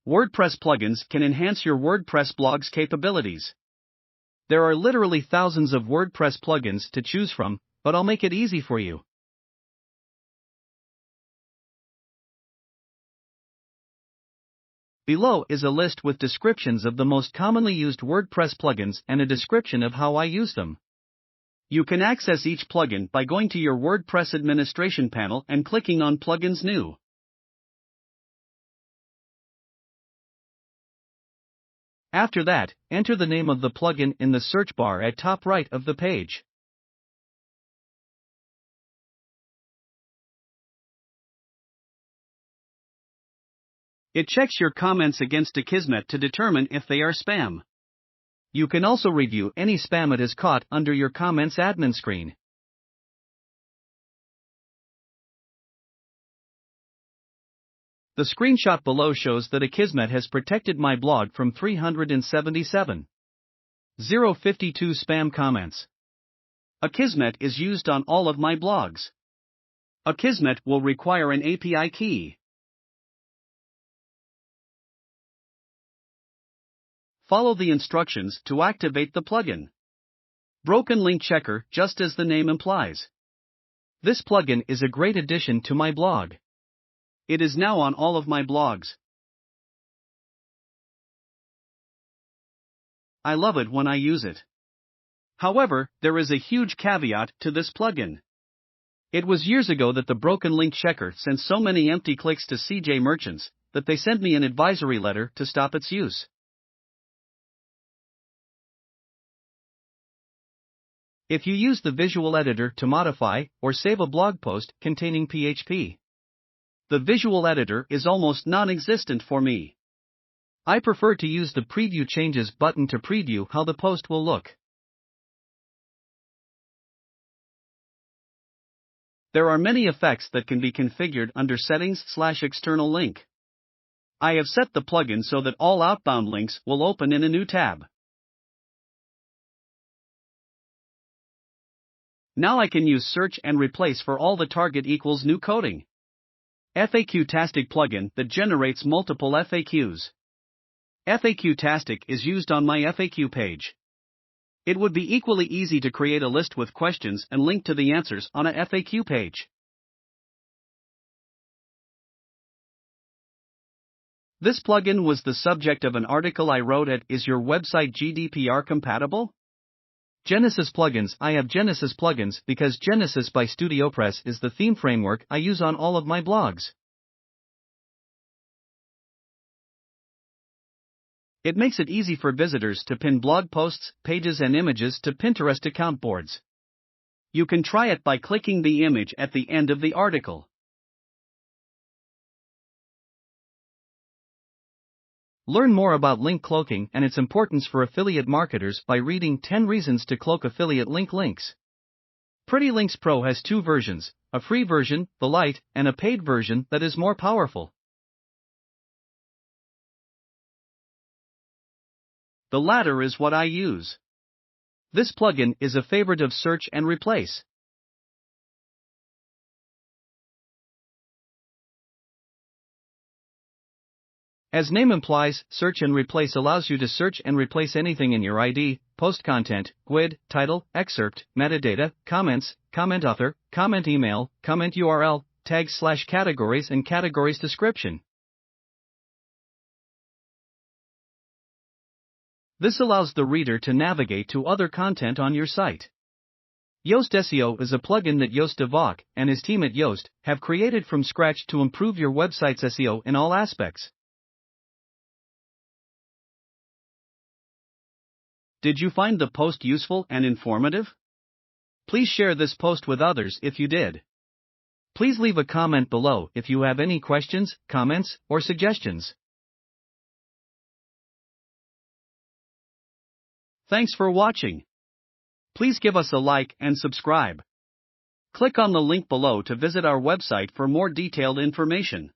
WordPress plugins can enhance your WordPress blog's capabilities. There are literally thousands of WordPress plugins to choose from, but I'll make it easy for you. Below is a list with descriptions of the most commonly used WordPress plugins and a description of how I use them. You can access each plugin by going to your WordPress administration panel and clicking on Plugins New. After that, enter the name of the plugin in the search bar at top right of the page. It checks your comments against Akismet to determine if they are spam. You can also review any spam it has caught under your comments admin screen. The screenshot below shows that Akismet has protected my blog from 377,052 spam comments. Akismet is used on all of my blogs. Akismet will require an API key. Follow the instructions to activate the plugin. Broken link checker, just as the name implies. This plugin is a great addition to my blog. It is now on all of my blogs. I love it when I use it. However, there is a huge caveat to this plugin. It was years ago that the broken link checker sent so many empty clicks to CJ merchants that they sent me an advisory letter to stop its use. If you use the visual editor to modify or save a blog post containing PHP, the visual editor is almost non-existent for me. I prefer to use the Preview Changes button to preview how the post will look. There are many effects that can be configured under Settings/External Link. I have set the plugin so that all outbound links will open in a new tab. Now I can use search and replace for all the target equals new coding. FAQ-tastic plugin that generates multiple FAQs. FAQ-tastic is used on my FAQ page. It would be equally easy to create a list with questions and link to the answers on a FAQ page. This plugin was the subject of an article I wrote at Is Your Website GDPR Compatible? Genesis plugins. I have Genesis plugins because Genesis by StudioPress is the theme framework I use on all of my blogs. It makes it easy for visitors to pin blog posts, pages and images to Pinterest account boards. You can try it by clicking the image at the end of the article. Learn more about link cloaking and its importance for affiliate marketers by reading 10 Reasons to Cloak Affiliate Links. Pretty Links Pro has two versions, a free version, the Lite, and a paid version that is more powerful. The latter is what I use. This plugin is a favorite of Search and Replace. As name implies, Search and Replace allows you to search and replace anything in your ID, post content, GUID, title, excerpt, metadata, comments, comment author, comment email, comment URL, tags/categories and categories description. This allows the reader to navigate to other content on your site. Yoast SEO is a plugin that Yoast Devok and his team at Yoast have created from scratch to improve your website's SEO in all aspects. Did you find the post useful and informative? Please share this post with others if you did. Please leave a comment below if you have any questions, comments, or suggestions. Thanks for watching. Please give us a like and subscribe. Click on the link below to visit our website for more detailed information.